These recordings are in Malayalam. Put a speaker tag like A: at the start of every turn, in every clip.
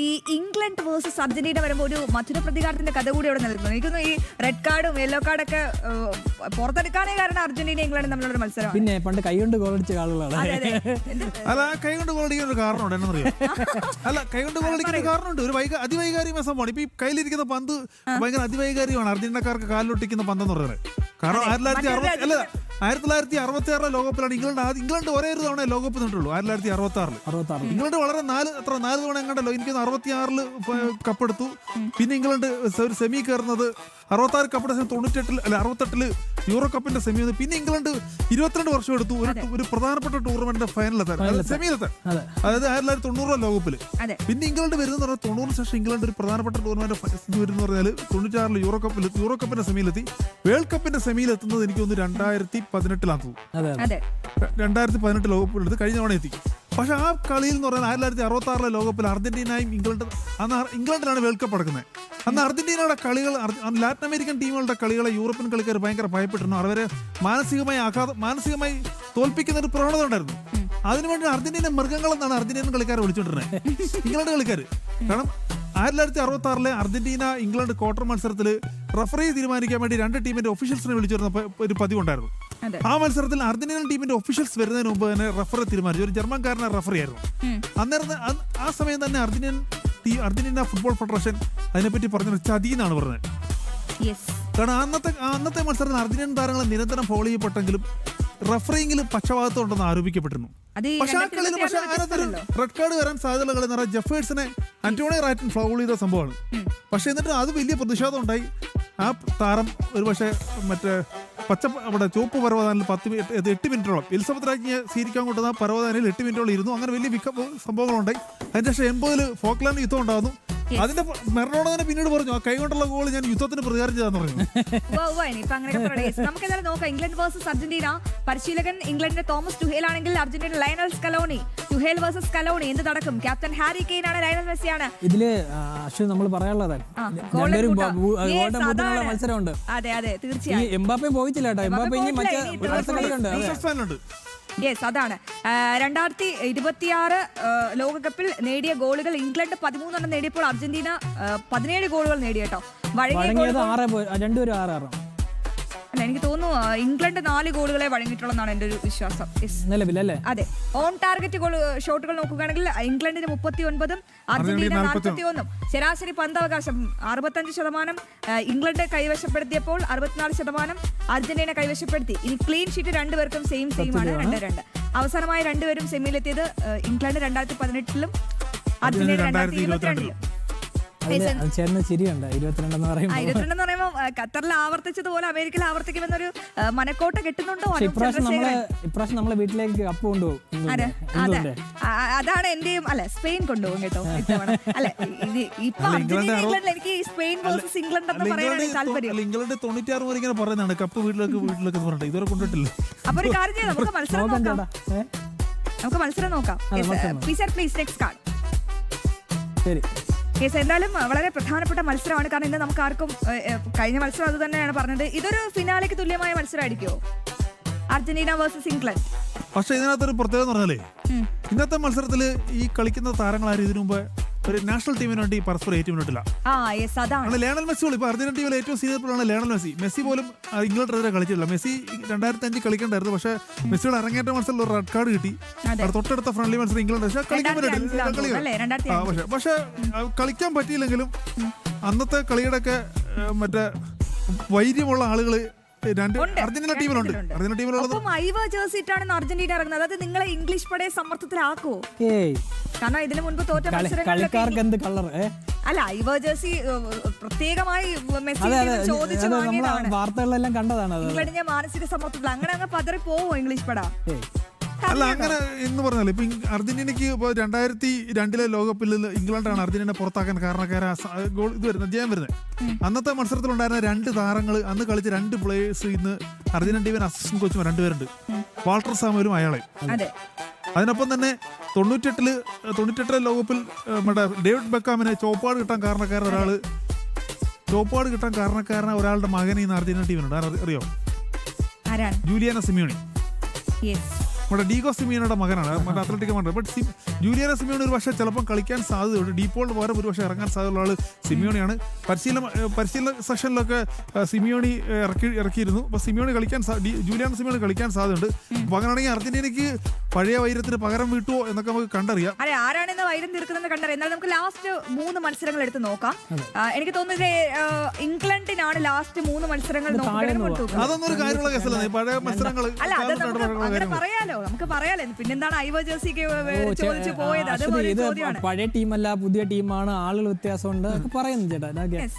A: ഈ ഇംഗ്ലണ്ട് വേഴ്സസ് അർജന്റീന വരുമ്പോൾ ഒരു മധുര പ്രതികാരത്തിന്റെ കഥ കൂടി അവിടെ നിൽക്കുന്നു. എനിക്കൊന്ന് ഈ റെഡ് കാർഡും യെല്ലോ കാർഡൊക്കെ പുറത്തെടുക്കാനേ കാരണം അർജന്റീന ഇംഗ്ലണ്ട് തമ്മിലുള്ള മത്സരം.
B: പിന്നെ പണ്ട് കൈകൊണ്ട് ഗോളടിച്ച ആളുകളാണ്.
C: അല്ല, കൈകൊണ്ട് ഗോളടിക്കാൻ ഒരു കാരണമുണ്ട്, എന്നറിയാം. അല്ല, കൈകൊണ്ട് ഗോളടിക്കാൻ ഒരു കാരണമുണ്ട്. ഒരു അതിവൈകാരികമായ സംഭവമാണ്. ഇപ്പൊ ഈ കയ്യിലിരിക്കുന്ന പന്ത് ഭയങ്കര അതിവൈകാരികമാണ്. അർജന്റീനക്കാർക്ക് കാലിലൊട്ടിക്കുന്ന പന്തെന്ന് പറയുന്നത്. കാരണം 1966 ലോകകപ്പിലാണ് ഇംഗ്ലണ്ട് ഒരേ ഒരു തവണ ലോകകപ്പ് നേട്ടുള്ളൂ. 1966 ഇംഗ്ലണ്ട് വളരെ 4 തവണ എങ്ങാണ്ടല്ലോ എനിക്ക് 66 കപ്പെടുത്തു. പിന്നെ ഇംഗ്ലണ്ട് ഒരു സെമി കയറുന്നത് 66 കപ്പെടുത്ത 98 യൂറോ കപ്പിന്റെ സെമി വന്നു. പിന്നെ ഇംഗ്ലണ്ട് 22 വർഷം എടുത്തു ഒരു പ്രധാനപ്പെട്ട ടൂർണമെന്റിന്റെ ഫൈനലെത്താൻ, സെമിയിലെത്താൻ. അതായത് 1990 ലോകകപ്പില്. പിന്നെ ഇംഗ്ലണ്ട് വരുന്ന 90 ശേഷം ഇംഗ്ലണ്ട് ഒരു പ്രധാനപ്പെട്ട ടൂർണമെന്റ് വരുന്ന പറഞ്ഞാൽ 96 യൂറോ കപ്പിന്റെ സെമിയിലെത്തി. വേൾഡ് കപ്പിന്റെ സെമിയിൽ എത്തുന്നത് എനിക്ക് തോന്നുന്നു 2018 ലോകകപ്പിലെടുത്ത് കഴിഞ്ഞ തവണ എത്തി. പക്ഷെ ആ കളിയിൽ എന്ന് പറഞ്ഞാൽ 1966 ലോകകപ്പിൽ അർജന്റീനയും ഇംഗ്ലണ്ടിലാണ് വേൾഡ് കപ്പ് നടക്കുന്നത്. അന്ന് അർജന്റീനയുടെ കളികൾ, ലാറ്റിൻ അമേരിക്കൻ ടീമുകളുടെ കളികളെ യൂറോപ്യൻ കളിക്കാർ ഭയങ്കര ഭയപ്പെട്ടിരുന്നു. അവരെ മാനസികമായി തോൽപ്പിക്കുന്ന ഒരു പ്രവണത ഉണ്ടായിരുന്നു. അതിനുവേണ്ടി അർജന്റീന മൃഗങ്ങളെന്നാണ് അർജന്റീനൻ കളിക്കാരെ വിളിച്ചോണ്ടിരുന്നത്, ഇംഗ്ലണ്ട് കളിക്കാർ. കാരണം 1966 അർജന്റീന ഇംഗ്ലണ്ട് ക്വാർട്ടർ മത്സരത്തിൽ റഫറി തീരുമാനിക്കാൻ വേണ്ടി 2 ടീമിന്റെ ഒഫീഷ്യൽസിനെ വിളിച്ചിരുന്ന ഒരു പതിവുണ്ടായിരുന്നു. ആ മത്സരത്തിൽ അർജന്റീനൻ ടീമിന്റെ ഒഫീഷ്യൽസ് വരുന്നതിന് മുമ്പ് തന്നെ റഫറി തീരുമാനിച്ചു. ഒരു ജർമ്മൻകാരനെ റഫറി ആയിരുന്നു. അന്നേരം ആ സമയം തന്നെ അർജന്റീന ഫുട്ബോൾ ഫെഡറേഷൻ അതിനെപ്പറ്റി പറഞ്ഞ ചതി എന്നാണ് പറഞ്ഞത്. കാരണം അന്നത്തെ മത്സരത്തിൽ അർജന്റീനൻ താരങ്ങളെ നിരന്തരം ഫോളോ ചെയ്യപ്പെട്ടെങ്കിലും റഫറിങ്ങിൽ പക്ഷപാതത്വം ഉണ്ടെന്ന് ആരോപിക്കപ്പെട്ടിരുന്നു. പക്ഷെ ആ കളിയിൽ റെഡ് കാർഡ് വരാൻ സാധ്യതയുള്ള കളി എന്ന് പറഞ്ഞാൽ ജെഫേഴ്സിനെ അന്റോണിയോ റാറ്റിൻ ഫൗൾ ചെയ്ത സംഭവമാണ്. പക്ഷെ എന്നിട്ട് അത് വലിയ പ്രതിഷേധം ഉണ്ടായി. ആ താരം ഒരു പക്ഷേ മറ്റേ അവിടെ ചുവപ്പ് പർവ്വതാനിൽ 8 മിനിറ്റോളം എലിസബത്ത് രാജ്ഞിയെ സ്വീകരിക്കാൻ കൊണ്ടുവന്ന പർവ്വതാനിൽ 8 മിനിറ്റോളം ഇരുന്നു. അങ്ങനെ വലിയ സംഭവങ്ങളുണ്ടായി. അതിനുശേഷം 80 ഫോക്ലാൻഡ് യുദ്ധം ഉണ്ടാകുന്നു. അതിന്റെ മെറഡോണ തന്നെ പിന്നീട് പറഞ്ഞു, കൈ കൊണ്ടുള്ള ഗോൾ ഞാൻ യുദ്ധത്തിന് പ്രതികാരം ചെയ്താന്ന് പറഞ്ഞു.
A: നമുക്ക് എന്തായാലും നോക്കാം. England versus Argentina. പരിശീലകൻ ഇംഗ്ലണ്ടിന്റെ തോമസ് ടുഹേൽ ആണെങ്കിൽ Argentina Lionel Scaloni. ടുഹേൽ versus Scaloni എന്ത് നടക്കും? ക്യാപ്റ്റൻ ഹാരി കെയ്ൻ ആണ്, ലയണൽ മെസ്സി ആണ്.
B: ഇതില് നമ്മൾ പറയാനുള്ളത് മത്സരമുണ്ട്.
A: അതെ തീർച്ചയായും.
B: എംബാപ്പെ പോയിട്ടില്ല കേട്ടോ. എംബാപ്പെ
A: യെസ്, അതാണ് 2026 ലോകകപ്പിൽ നേടിയ ഗോളുകൾ. ഇംഗ്ലണ്ട് 13 നേടിയപ്പോൾ അർജന്റീന 17 ഗോളുകൾ നേടി കേട്ടോ. അല്ല, എനിക്ക് തോന്നുന്നു ഇംഗ്ലണ്ട് 4 ഗോളുകളെ വഴങ്ങിയിട്ടുള്ളതാണ് എന്റെ ഒരു വിശ്വാസം. അതെ, ഓൺ ടാർഗറ്റ് ഷോട്ടുകൾ നോക്കുകയാണെങ്കിൽ ഇംഗ്ലണ്ടിന് 39, അർജന്റീന 41. ശരാശരി പന്തവകാശം 65%. England കൈവശപ്പെടുത്തിയപ്പോൾ 64% Argentina കൈവശപ്പെടുത്തി. ഇനി ക്ലീൻ ഷീറ്റ് രണ്ടുപേർക്കും സെയിം ആണ്, 2-2. അവസാനമായി രണ്ടുപേരും സെമിയിലെത്തിയത് ഇംഗ്ലണ്ട് 2018 അർജന്റീന 2022.
B: 22 എന്ന്
A: പറയുമ്പോൾ ഖത്തറിൽ ആവർത്തിച്ചതുപോലെ അമേരിക്കയിൽ ആവർത്തിക്കുമെന്നൊരു മനക്കോട്ട കിട്ടുന്നുണ്ടോ?
B: ഇപ്രാവശ്യം നമ്മളെ വീട്ടിലേക്ക് കപ്പ് കൊണ്ടുപോകും.
A: അതാണ് എന്റെയും. അല്ല, സ്പെയിൻ കൊണ്ടുപോകും കേട്ടോ ഇത്തവണ. അല്ല, ഇപ്പൊ എനിക്ക് സ്പെയിൻ വേഴ്സസ് ഇംഗ്ലണ്ട് എന്ന് പറയാനാണ് താല്പര്യം.
C: ഇംഗ്ലണ്ട് 96 വരെ ഇങ്ങനെ പറയുന്നതാണ് കപ്പ് വീട്ടിലേക്ക് പറഞ്ഞിട്ട് ഇതുവരെ കൊണ്ടിട്ടില്ല.
A: അപ്പൊ ഒരു കാര്യം ചെയ്യാം, നമുക്ക് മത്സരം നോക്കാം. Please next card.
B: ശരി.
A: എന്തായാലും വളരെ പ്രധാനപ്പെട്ട മത്സരമാണ്. കാരണം ഇന്ന് നമുക്ക് ആർക്കും കഴിഞ്ഞ മത്സരം അത് തന്നെയാണ് പറഞ്ഞത്. ഇതൊരു ഫിനാലേക്ക് തുല്യമായ മത്സരമായിരിക്കുമോ അർജന്റീന വേഴ്സസ് ഇംഗ്ലണ്ട്?
C: പക്ഷെ ഇതിനകത്തൊരു പ്രത്യേകത എന്ന് പറഞ്ഞാലേ, ഇന്നത്തെ മത്സരത്തിൽ ഈ കളിക്കുന്ന താരങ്ങളാരും ഇതിനു മുമ്പ് ഒരു നാഷണൽ ടീമിന് വേണ്ടി പരസ്പരം ഏറ്റുമുട്ടില്ല. ലയണൽ മെസ്സി ഇപ്പൊ അർജന്റീന ടീമിൽ ഏറ്റവും സീനിയർ പ്ലെയറാണ് ലയണൽ മെസ്സി. മെസ്സി പോലും ഇംഗ്ലണ്ടിനെതിരെ കളിച്ചിട്ടില്ല. മെസ്സി 2005 കളിക്കണ്ടായിരുന്നു. പക്ഷെ മെസ്സിയുടെ അരങ്ങേറ്റ മത്സരത്തിൽ ഒരു റെഡ് കാർഡ് കിട്ടി. തൊട്ടടുത്ത ഫ്രണ്ട്ലി മത്സരം ഇംഗ്ലണ്ട് കളിക്കാൻ പറ്റില്ല. പക്ഷെ കളിക്കാൻ പറ്റിയില്ലെങ്കിലും അന്നത്തെ കളിയുടെ ഒക്കെ മറ്റേ വൈര്യമുള്ള ആളുകള് അർജന്റീന ടീമിലുണ്ട്.
A: അർജന്റീന ഇറങ്ങുന്നത്. അതായത് നിങ്ങളെ ഇംഗ്ലീഷ് പടയെ സമ്മർദ്ദത്തിലാക്കുവോ? കാരണം ഇതിനു മുൻപ് തോറ്റ അല്ല, ഐവർ ജേഴ്സി പ്രത്യേകമായി ചോദിച്ചു വാങ്ങിയതാണ്.
B: വാർത്തകളെല്ലാം കണ്ടതാണ്.
A: ഇംഗ്ലണ്ടിന്റെ മാനസിക സമ്മർദ്ദത്തിൽ അങ്ങനെ പതറി പോവോ ഇംഗ്ലീഷ് പട?
C: അല്ല, അങ്ങനെ എന്ന് പറഞ്ഞാൽ ഇപ്പൊ അർജന്റീനയ്ക്ക് ഇപ്പോൾ 2002 ലോകകപ്പിൽ ഇംഗ്ലണ്ടാണ് അർജന്റീന പുറത്താക്കാൻ ജയം വരുന്നത്. അന്നത്തെ മത്സരത്തിലുണ്ടായിരുന്ന 2 താരങ്ങൾ, അന്ന് കളിച്ച 2 പ്ലേയേഴ്സ് ഇന്ന് അർജന്റീന ടീമിന് അസിസ്റ്റന്റ് കോച്ചും 2 പേരുണ്ട്. വാൾട്ടർ സാമുവലും അയാളെ. അതിനൊപ്പം തന്നെ 98 ലോകകപ്പിൽ നമ്മുടെ ഡേവിഡ് ബെക്കാമിന് ചോപ്പാട് കിട്ടാൻ കാരണക്കാരനായ ഒരാളുടെ മകൻ ഇന്ന് അർജന്റീന ടീമിനുണ്ട്. അറിയോ? Giuliano Simeone. നമ്മുടെ ഡീഗോ സിമിയോണിയുടെ മകനാണ്. അത്ലറ്റിക് ബട്ട് ജൂലിയാനോ സിമിയോണി ഒരു പക്ഷേ ചിലപ്പോൾ കളിക്കാൻ സാധ്യതയുണ്ട്. ഡീപോളിന് പകരം ഒരു പക്ഷേ ഇറങ്ങാൻ സാധ്യതയുള്ള ആൾ സിമിയോണിയാണ്. പരിശീലന സെഷനിലൊക്കെ സിമിയോണി ഇറക്കിയിരുന്നു. അപ്പോൾ സിമിയോണി ജൂലിയാനോ സിമിയോണി കളിക്കാൻ സാധ്യതയുണ്ട്. അപ്പോൾ അങ്ങനെയാണെങ്കിൽ അർജന്റീനയ്ക്ക് പഴയ വൈരത്തിന് പകരം വീട്ടുവോ എന്നൊക്കെ നമുക്ക് കണ്ടറിയാം.
A: അതെ, ആരാണെന്ന് വൈരം തീർക്കുന്നത് കണ്ടറിയാം. എന്നാൽ നമുക്ക് ലാസ്റ്റ് 3 മത്സരങ്ങൾ എടുത്ത് നോക്കാം. എനിക്ക് തോന്നുന്നത് ഇംഗ്ലണ്ടിനാണ് ലാസ്റ്റ് 3 മത്സരങ്ങൾ.
C: അതൊന്നും ഒരു കാര്യമുള്ള കേസല്ല. പഴയ മത്സരങ്ങൾ
A: അല്ല, അത് അങ്ങനെ പറയാലോ, നമുക്ക് പറയാലോ. പിന്നെന്താണ് ഐവർ ജേഴ്സിക്ക് ചോദിച്ചു പോയത്? അതുപോലെ ചോദ്യമാണ്.
B: പഴയ ടീമല്ല, പുതിയ ടീമാണ്, ആളുകൾ വ്യത്യാസമുണ്ട് പറയുന്നു ചേട്ടാ.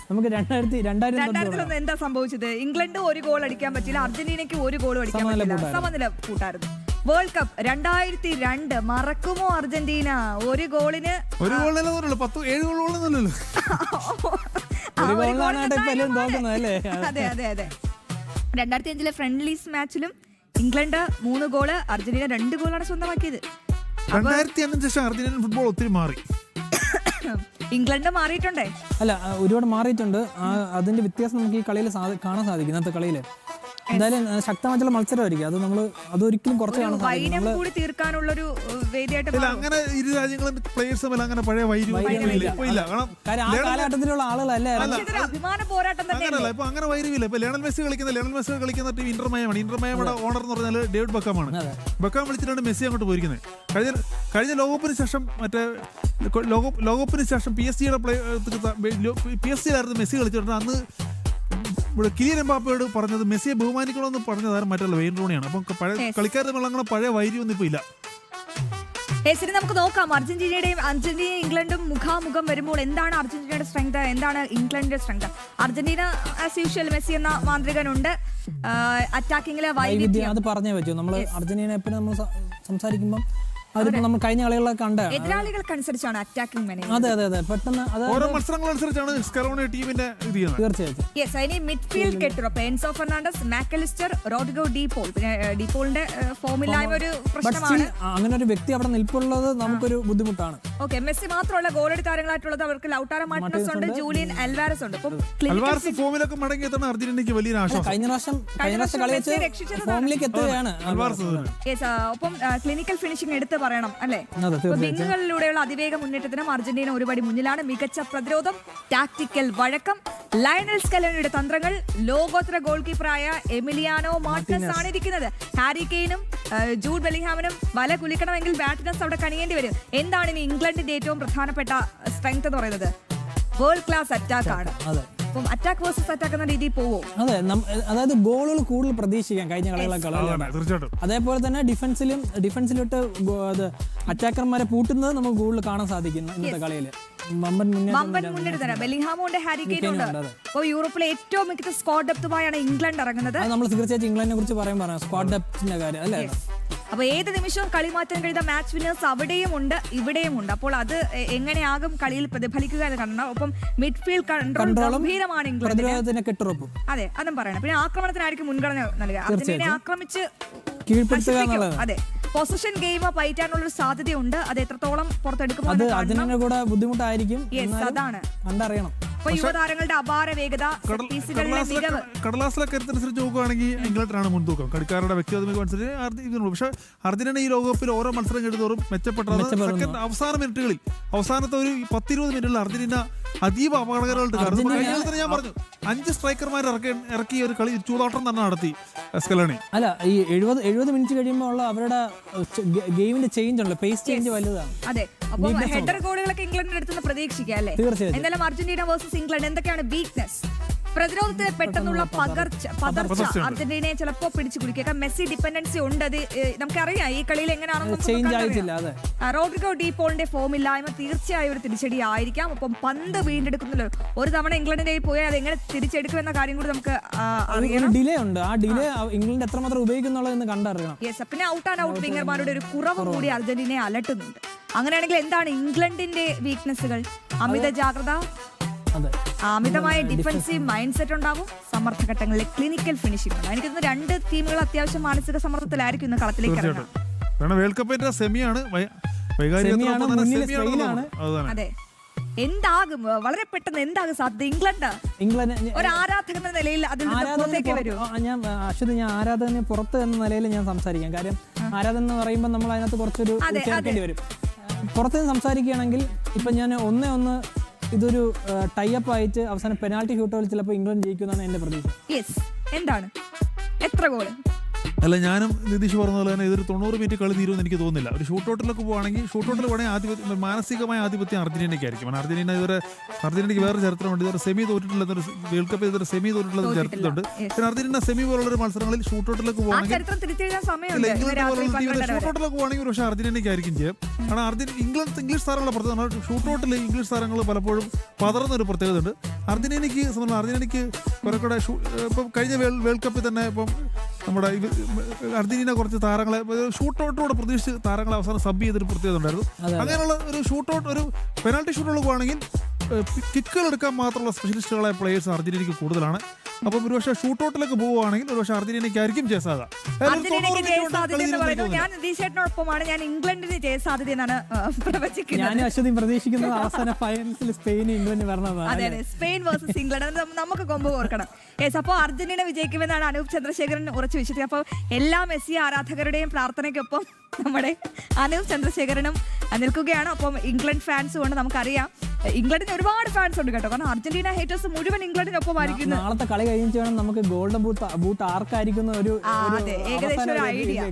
B: നമുക്ക് 2000
A: എന്താ സംഭവിച്ചത്? ഇംഗ്ലണ്ട് 1 ഗോൾ അടിക്കാൻ പറ്റില്ല, അർജന്റീനയ്ക്ക് 1 ഗോൾ അടിക്കാൻ പറ്റില്ല, സമനില കൂട്ടായിരുന്നു. വേൾഡ് കപ്പ് 2002 മറക്കുമോ അർജന്റീന? 1 ഗോളിന്
C: 1 ഗോളിനല്ലോ 7 ഗോളൊന്നുമല്ലല്ലോ.
A: അതെ അതെ അതെ. 2005 ഫ്രണ്ട്ലീസ് മാച്ചിലും ഇംഗ്ലണ്ട് 3 ഗോള്, അർജന്റീന 2 ഗോളാണ് സ്വന്തമാക്കിയത്.
C: 2005 ശേഷം അർജന്റീനൻ ഫുട്ബോൾ ഒത്തിരി മാറി.
A: ഇംഗ്ലണ്ട് മാറിയിട്ടുണ്ടേ?
B: അല്ല, ഒരുപാട് മാറിയിട്ടുണ്ട്. അതിന്റെ വ്യത്യാസം നമുക്ക് ഈ കളിയിൽ കാണാൻ സാധിക്കും. ഇന്നത്തെ കളിയിൽ എന്തായാലും ശക്തമായിട്ടുള്ള മത്സരമായിരിക്കും. അത് നമ്മൾ അതൊരിക്കലും കുറച്ച് കാണാൻ
A: വൈരം കൂടി തീർക്കാനുള്ളൊരു വേദിയായിട്ട്.
C: അങ്ങനെ ഇരു രാജ്യങ്ങളും പ്ലേയേഴ്സും അങ്ങനെ പഴയ
B: കാലഘട്ടത്തിലുള്ള ആളുകളല്ലേ.
A: അഭിമാന പോരാട്ടം
C: അങ്ങനല്ല. ഇപ്പൊ അങ്ങനെ വൈരവില്ല. ഇപ്പൊ ലിയണൽ മെസ്സി കളിക്കുന്ന ടീം ഇന്റർ മയാമാണ്. ഇന്റർ മയയുടെ ഓണർ എന്ന് പറഞ്ഞാൽ ഡേവിഡ് ബെക്കാമാണ്. ബെക്കാം വിളിച്ചിട്ടാണ് മെസ്സി അങ്ങോട്ട് പോയിരിക്കുന്നത്. കഴിഞ്ഞ ലോകകപ്പിന് ശേഷം ലോകകപ്പിന് ശേഷം PSG ആയിരുന്നു മെസ്സി കളിച്ചിട്ടുണ്ട്. അന്ന് ഇവിടെ കിലിയൻ എംബാപ്പയോട് പറഞ്ഞത് മെസ്സിയെ ബഹുമാനിക്കണമെന്ന് പറഞ്ഞതാരും മറ്റുള്ള വെയിൻ റൂണിയാണ്. അപ്പം പഴയ കളിക്കാർ തമ്മിൽ പഴയ വൈര്യൊന്നും ഇപ്പൊ ഇല്ല.
A: ശരി, നമുക്ക് നോക്കാം. അർജന്റീനയും ഇംഗ്ലണ്ടും മുഖാമുഖം വരുമ്പോൾ എന്താണ് അർജന്റീനയുടെ സ്ട്രെങ്ത്, എന്താണ് ഇംഗ്ലണ്ടിന്റെ strength? Argentina as usual Messi എന്ന മാന്ത്രികനുണ്ട്. അറ്റാക്കിങ്ങിലെ വൈവിധ്യം
B: അത് പറഞ്ഞേ പറ്റൂ. നമ്മൾ അർജന്റീന എപ്പോഴും നമ്മൾ സംസാരിക്കുമ്പോൾ അതിപ്പോ നമ്മൾ കഴിഞ്ഞ കളികളൊക്കെ കണ്ടാണ്.
A: എതിരാളികൾക്കനുസരിച്ചാണ് അറ്റാക്കിംഗ് മാനേജ്മെന്റ്.
B: അതെ അതെ അതെ. പെട്ടെന്ന്
C: ഓരോ മത്സരങ്ങളനുസരിച്ചാണ് സ്കലോണി ടീമിന്റെ
B: തീർച്ചയായിട്ടും.
A: യെസ്, അതിന് മിഡ്ഫീൽഡ് കെട്ടുറപ്പ് Enzo Fernandez, MacAllister, Rodrigo De Paul. പിന്നെ ഡീപോളിന്റെ ഫോമില്ലായ്മ ഒരു പ്രശ്നമാണ്.
B: അങ്ങനെ ഒരു വ്യക്തി അവിടെ നിൽപ്പുള്ളത് നമുക്കൊരു ബുദ്ധിമുട്ടാണ്.
A: ഓക്കെ, മെസ്സി മാത്രമല്ല ഗോളടി താരങ്ങളായിട്ടുള്ളത് അവർക്ക് ലൗട്ടാരോ മാർട്ടിനസ് ഉണ്ട്, ജൂലിയൻ അൽവാരസ് ഉണ്ട്.
C: അൽവാരസ് ഫോമിലൊക്കെ മടങ്ങിയെത്താണ് അർജന്റീനയ്ക്ക് വലിയ ആശ്വാസം.
B: കഴിഞ്ഞ പ്രാവശ്യം കളി വെച്ച് ഫോമിലേക്ക് എത്തുകയാണ് അൽവാരസ്.
A: ഒപ്പം ക്ലിനിക്കൽ ഫിനിഷിംഗ് എടുത്ത് പറയണം അല്ലേ? വിങ്ങുകളിലൂടെയുള്ള അതിവേഗ മുന്നേറ്റത്തിനും അർജന്റീന ഒരുപടി മുന്നിലാണ്. മികച്ച പ്രതിരോധം, ടാക്ടിക്കൽ വഴക്കം, ലയണൽ സ്കലോണിയുടെ തന്ത്രങ്ങൾ, ലോകോത്തര ഗോൾ കീപ്പറായ എമിലിയാനോ മാർട്ടിനസ് ആണ് ഇരിക്കുന്നത്. ഹാരി കെയ്നും ജൂഡ് ബെല്ലിംഗ്ഹാമിനും വല കുലിക്കണമെങ്കിൽ മാർട്ടിനസ് അവിടെ കണിയേണ്ടി വരും. എന്താണ് ഇനി ഇംഗ്ലണ്ടിന്റെ ഏറ്റവും പ്രധാനപ്പെട്ട സ്ട്രെങ്ത് എന്ന് പറയുന്നത്? വേൾഡ് ക്ലാസ് അറ്റാക്ക് ആണ്. അറ്റാക്ക് വേഴ്സസ് അറ്റാക്ക് എന്ന രീതിയിൽ പോവോ?
B: അതെ, അതായത് ഗോളുകൾ കൂടുതൽ പ്രതീക്ഷിക്കാം കഴിഞ്ഞ കളികളൊക്കെ. അതേപോലെ തന്നെ ഡിഫൻസിലോട്ട് അറ്റാക്കർമാരെ പൂട്ടുന്നത് നമുക്ക് കൂടുതൽ കാണാൻ സാധിക്കും ഇന്നത്തെ കളിയിൽ.
A: ബെല്ലിംഗ്ഹാമുണ്ട്, ഹാരി കെയ്നുണ്ട്. അപ്പോൾ യൂറോപ്പിലെ ഏറ്റവും മികച്ച സ്ക്വാഡ് ഡെപ്തുമായാണ് ഇംഗ്ലണ്ട് ഇറങ്ങുന്നത്.
B: നമ്മൾ തീർച്ചയായിട്ടും ഇംഗ്ലണ്ടിനെ കുറിച്ച് പറയാം സ്ക്വാഡ് ഡെപ്തിന്റെ കാര്യം അല്ലേ.
A: അപ്പൊ ഏത് നിമിഷവും കളി മാറ്റാൻ കഴിയുന്ന മാച്ച് വിന്നേഴ്സ് അവിടെയും ഉണ്ട് ഇവിടെയും ഉണ്ട്. അപ്പോൾ അത് എങ്ങനെയാകും കളിയിൽ പ്രതിഫലിക്കുക എന്ന് കണ്ടോ. ഒപ്പം മിഡ്ഫീൽഡ് കൺട്രോൾ ഗംഭീരമാണ് ഇംഗ്ലണ്ടിന്.
B: കെട്ടുറപ്പും
A: അതെ, അതും പറയണം. പിന്നെ ആക്രമണത്തിനായിരിക്കും മുൻഗണന നൽകുക. അർജന്റീനയെ ആക്രമിച്ച് അതെ, പൊസിഷൻ ഗെയിം പയറ്റാനുള്ള ഒരു സാധ്യതയുണ്ട്. അത് എത്രത്തോളം പുറത്തെടുക്കുമോ
B: അതിനെ കൂടെ ബുദ്ധിമുട്ടായിരിക്കും.
A: അതാണ്
B: കണ്ടറിയണം.
A: യുവതാരങ്ങളുടെ അപാര വേഗത,
C: കടലാസിലെ കരുത്തനുസരിച്ച് നോക്കുകയാണെങ്കിൽ ഇംഗ്ലണ്ടിനാണ് മുൻതൂക്കം. കളിക്കാരുടെ വ്യക്തിഗത അനുസരിച്ച്. പക്ഷെ അർജന്റീന ഈ ലോകകപ്പിൽ ഓരോ മത്സരം കഴിയുന്നതോറും മെച്ചപ്പെട്ടത്. അവസാന മിനിറ്റുകളിൽ അവസാനത്തെ ഒരു 10-20 മിനിറ്റിൽ അർജന്റീന അതീവ അപകടകരമായിട്ട് കാണുന്നു. ഞാൻ പറഞ്ഞു 5 സ്ട്രൈക്കർമാർ ഇറക്കി ഒരു കളി ചൂതാട്ടം തന്നെ നടത്തി സ്കലോണി.
B: അല്ല, ഈ 70 മിനിറ്റ് കഴിയുമ്പോൾ ഉള്ള അവരുടെ ഗെയിമിന്റെ ചേഞ്ച് ഉണ്ട്, പേസ് ചേഞ്ച് വലുതാണ്.
A: അതെ, അപ്പോൾ ഹെഡർ ഗോളുകളൊക്കെ ഇംഗ്ലണ്ടിന്റെ അടുത്ത് പ്രതീക്ഷിക്കാം അല്ലേ? എന്തായാലും അർജന്റീന വേഴ്സസ് ഇംഗ്ലണ്ട് എന്തൊക്കെയാണ് വീക്ക്നെസ്? പ്രതിരോധത്തിന് പെട്ടെന്നുള്ള പതർച്ച അർജന്റീനയെ ചിലപ്പോ പിടിച്ചു കുടിക്കുക. മെസ്സി ഡിപെൻഡൻസി ഉണ്ട്, അത് നമുക്കറിയാം. ഈ കളിയിൽ എങ്ങനെയാണെന്ന് റോഡ്രിഗോ ഡീപോളിന്റെ ഫോമില്ലായ്മ തീർച്ചയായും ഒരു തിരിച്ചടി ആയിരിക്കാം. ഒപ്പം പന്ത് വീണ്ടെടുക്കുന്നല്ലോ, ഒരു തവണ ഇംഗ്ലണ്ടിന്റെ പോയാൽ അത് എങ്ങനെ തിരിച്ചെടുക്കുമെന്ന കാര്യം കൂടി നമുക്ക് അറിയണം.
B: ഡിലേ ഉണ്ട്. ആ ഡിലേ ഇംഗ്ലണ്ട് എത്രമാത്രം ഉപയോഗിക്കുന്നുള്ളത് കണ്ടറിയണം.
A: യെസ്, പിന്നെ ഔട്ട് ആൻഡ് ഔട്ട് വിംഗർമാരുടെ ഒരു കുറവ് കൂടി അർജന്റീനയെ അലട്ടുന്നുണ്ട്. അങ്ങനെയാണെങ്കിൽ എന്താണ് ഇംഗ്ലണ്ടിന്റെ വീക്ക്നെസ്സുകൾ? അമിത ജാഗ്രത, അമിതമായ ഡിഫൻസീവ് മൈൻഡ് സെറ്റ് ഉണ്ടാവും, സമ്മർദ്ദഘട്ടങ്ങളിലെ ക്ലിനിക്കൽ ഫിനിഷിംഗ് ഉണ്ട്. എനിക്ക് തോന്നുന്നു 2 ടീമുകൾ അത്യാവശ്യം മാനസിക സമ്മർദ്ദത്തിലായിരിക്കും ഇന്ന് കളത്തിലേക്ക് ഇറങ്ങുക.
C: വേൾഡ് കപ്പിന്റെ സെമിയാണ്.
A: അതെ, എന്താകും വളരെ പെട്ടെന്ന് എന്താകും സാധ്യത? ഇംഗ്ലണ്ട് ഒരു ആരാധകൻ എന്ന നിലയിൽ അതിൽ പുറത്തേക്ക് വരും.
B: ഞാൻ ആരാധകനെ പുറത്ത് എന്ന നിലയിൽ ഞാൻ സംസാരിക്കാം. കാര്യം ആരാധന എന്ന് പറയുമ്പോൾ നമ്മൾ അതിനകത്ത് കുറച്ചൊരു ചേർക്കേണ്ടി വരും. പുറത്തുനിന്ന് സംസാരിക്കുകയാണെങ്കിൽ ഇപ്പം ഞാൻ 1-1 ഇതൊരു ടൈപ്പ് ആയിട്ട് അവസാനം പെനാൽറ്റി ഷൂട്ടൗട്ടിൽ ചിലപ്പോൾ ഇംഗ്ലണ്ട് ജയിക്കുമെന്നാണ് എൻ്റെ പ്രതീക്ഷ.
A: യെസ്, എന്താണ് എത്ര ഗോൾ?
C: അല്ല, ഞാനും നിതീഷ് പറഞ്ഞ പോലെ തന്നെ ഇതൊരു 90 മിനിറ്റ് കളി തീരുമെന്ന് എനിക്ക് തോന്നുന്നില്ല. ഒരു ഷൂട്ടൗട്ടിലൊക്കെ പോവുകയാണെങ്കിൽ ആധിപത്യം, മാനസികമായ ആധിപത്യം അർജന്റീനയ്ക്കായിരിക്കും. കാരണം അർജന്റീനയ്ക്ക് വേറെ ചരിത്രമുണ്ട്. ഇതൊരു സെമി തോറ്റിട്ടുള്ള വേൾഡ് കപ്പ് ഇതൊരു സെമി തോറ്റിട്ടുള്ള ചരിത്രമുണ്ട്. പിന്നെ അർജന്റീന സെമി പോലുള്ള മത്സരങ്ങളിൽ ഷൂട്ടൗട്ടിലൊക്കെ പോവുകയാണെങ്കിൽ ഷൂട്ടൗട്ടിലൊക്കെ പോവുകയാണെങ്കിൽ പക്ഷേ അർജന്റീനയ്ക്കായിരിക്കും ചെയ്യാം. കാരണം ഇംഗ്ലീഷ് താരങ്ങളുടെ പ്രത്യേകത, ഷൂട്ടൗട്ടിൽ ഇംഗ്ലീഷ് താരങ്ങൾ പലപ്പോഴും പതറുന്നൊരു പ്രത്യേകത ഉണ്ട്. അർജന്റീനയ്ക്ക് കുറെ കൂടെ ഇപ്പം കഴിഞ്ഞ വേൾഡ് കപ്പിൽ തന്നെ ഇപ്പം നമ്മുടെ അർജന്റീന കുറച്ച് താരങ്ങളെ ഷൂട്ടൗട്ടോടെ പ്രതീക്ഷിച്ച് താരങ്ങളെ അവസാനം സബ് ചെയ്തൊരു പ്രത്യേകത ഉണ്ടായിരുന്നു. അങ്ങനെയുള്ള ഒരു ഷൂട്ടൗട്ട്, ഒരു പെനാൽറ്റി ഷൂട്ടുകൾ പോവുകയാണെങ്കിൽ കിക്കുകൾ എടുക്കാൻ മാത്രമുള്ള സ്പെഷ്യലിസ്റ്റുകളായ പ്ലേയേഴ്സ് അർജന്റീനയ്ക്ക് കൂടുതലാണ്. അപ്പം ഒരുപക്ഷെ ഷൂട്ടൗട്ടിലേക്ക് പോവുകയാണെങ്കിൽ ഒരുപക്ഷെ അർജന്റീനയ്ക്കായിരിക്കും ജയസാധ്യത.
A: ഞാൻ നിതീഷേട്ടനോടൊപ്പമാണ്. ഞാൻ ഇംഗ്ലണ്ടിന് ജയസാധ്യത എന്നാണ് പ്രവചിക്കുന്നത്.
B: ഞാൻ അശ്വതി പ്രതീക്ഷിക്കുന്നത് അവസാന ഫൈനൽസിൽ സ്പെയിൻ ഇംഗ്ലണ്ട് വരണതാണ്.
A: അതെ, സ്പെയിൻ വേഴ്സസ് ഇംഗ്ലണ്ട് നമുക്ക് കൊമ്പ് ഓർക്കണം. യെസ്, അപ്പോൾ അർജന്റീന വിജയിക്കുമെന്നാണ് അനൂപ് ചന്ദ്രശേഖരൻ ഉറച്ചു വിശ്വസിച്ചത്. അപ്പോൾ എല്ലാ മെസ്സി ആരാധകരുടെയും പ്രാർത്ഥനയ്ക്കൊപ്പം നമ്മുടെ അനൂപ് ചന്ദ്രശേഖരനും നിൽക്കുകയാണ്. അപ്പം ഇംഗ്ലണ്ട് ഫാൻസ് കൊണ്ട് നമുക്കറിയാം ഇംഗ്ലണ്ടിന് ഒരുപാട് ഫാൻസ് ഉണ്ട് കേട്ടോ. കാരണം അർജന്റീന ഹേറ്റേഴ്സ് മുഴുവൻ ഇംഗ്ലണ്ടിനൊപ്പം ആയിരിക്കും.
B: നാളത്തെ കളി കഴിഞ്ഞിട്ട് വേണം നമുക്ക് ഗോൾഡൻ ബൂട്ട് ആർക്കായിരിക്കും ഒരു
A: ഏകദേശം ഒരു ഐഡിയ.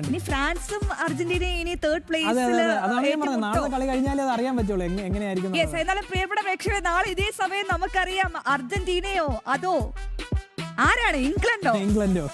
A: ഇനി ഫ്രാൻസും അർജന്റീനയും ഇനി തേർഡ് പ്ലേസിൽ.
B: നാളത്തെ കളി കഴിഞ്ഞാലേ അത് അറിയാൻ പറ്റുള്ളൂ എങ്ങനെയായിരിക്കും.
A: എന്നാലും പ്രിയപ്പെട്ട പ്രേക്ഷകരെ, നാളെ ഇതേ സമയം നമുക്കറിയാം അർജന്റീനയോ അതോ ആരാണ് ഇംഗ്ലണ്ടോ